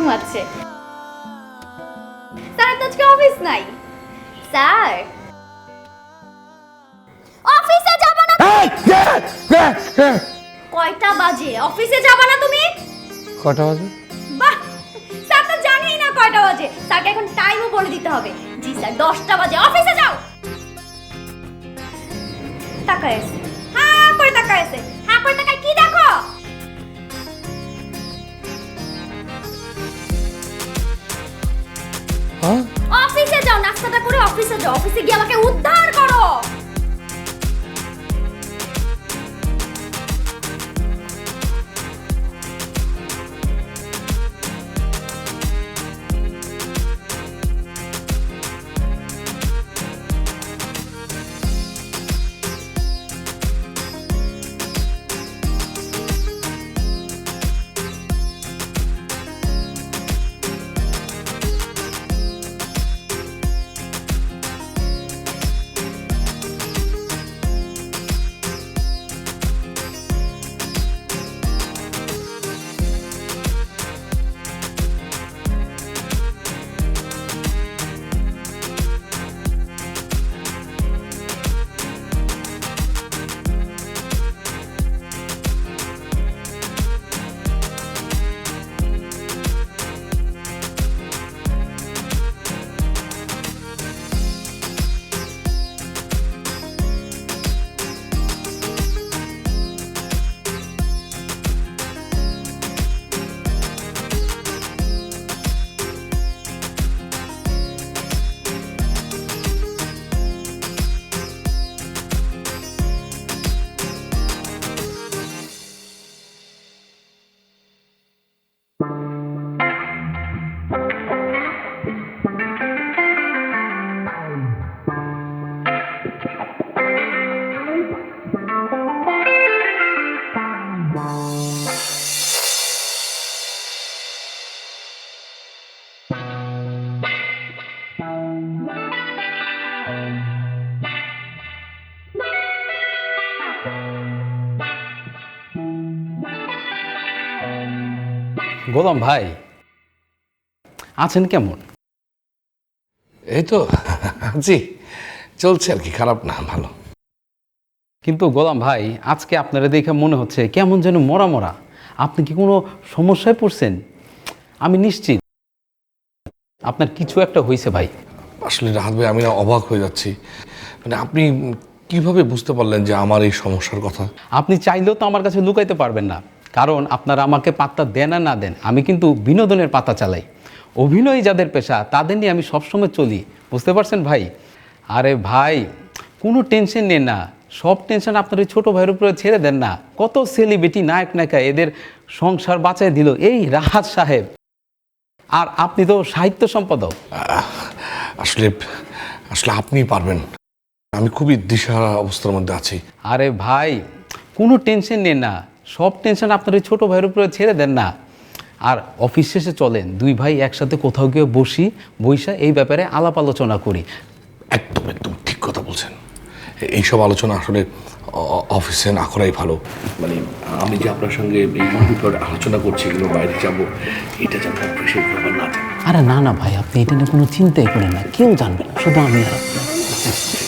ঘুমাচ্ছে। স্যার তো আজকে অফিস নাই। স্যার অফিসে যাব না। কয়টা বাজে? অফিসে যাব না তুমি? কটা বাজে? বাহ, স্যার তো জানেই না কয়টা বাজে। স্যারকে এখন টাইমও বলে দিতে হবে। জি স্যার, 10টা বাজে অফিসে যাও। তাকায় আছে, হ্যাঁ করে তাকায় আছে। হ্যাঁ করে তাকায় কি দেখো? হ্যাঁ, অফিসে যাও, নাস্তাটা করে অফিসে যাও। অফিসে গিয়ে আমাকে উদ্ধার করো। গোলাম ভাই আছেন কেমন? এই তো জি, চলছে আর কি, খারাপ না, ভালো। কিন্তু গোলাম ভাই আজকে আপনারা দেখে মনে হচ্ছে কেমন যেন মরা মরা। আপনি কি কোনো সমস্যায় পড়ছেন? আমি নিশ্চিত আপনার কিছু একটা হয়েছে ভাই। আসলে রাহাত ভাই, আমি না অবাক হয়ে যাচ্ছি। মানে আপনি কিভাবে বুঝতে পারলেন যে আমার এই সমস্যার কথা? আপনি চাইলেও তো আমার কাছে লুকাইতে পারবেন না, কারণ আপনারা আমাকে পাত্তা দেন আর না দেন, আমি কিন্তু বিনোদনের পাতা চালাই। অভিনয় যাদের পেশা তাদের নিয়ে আমি সবসময় চলি, বুঝতে পারছেন ভাই? আরে ভাই কোনো টেনশন নেন না, সব টেনশন আপনার ওই ছোটো ভাইয়ের উপরে ছেড়ে দেন না। কত সেলিব্রিটি নায়ক নায়িকা এদের সংসার বাঁচায় দিল এই রাহাত সাহেব, আর আপনি তো সাহিত্য সম্পাদক। আসলে আসলে আপনি পারবেন, আমি খুবই দিশাহারা অবস্থার মধ্যে আছি। আরে ভাই কোনো টেনশন নেন না, সব টেনশন আপনার ওই ছোটো ভাইয়ের উপরে ছেড়ে দেন না। আর অফিস শেষে চলেন, দুই ভাই একসাথে কোথাও গিয়ে বসা এই ব্যাপারে আলাপ আলোচনা করি। একদম একদম ঠিক কথা বলছেন। এইসব আলোচনা আসলে অফিসে না করাই ভালো। মানে আমি যে আপনার সঙ্গে এই ব্যাপারে আলোচনা করছি, এগুলো বাইরে যাব, এটা যেন অফিসের ব্যাপার না থাকে। আরে না না ভাই, আপনি এটা নিয়ে কোনো চিন্তাই করেন না, কেউ জানবে না, শুধু আমি আর আপনি।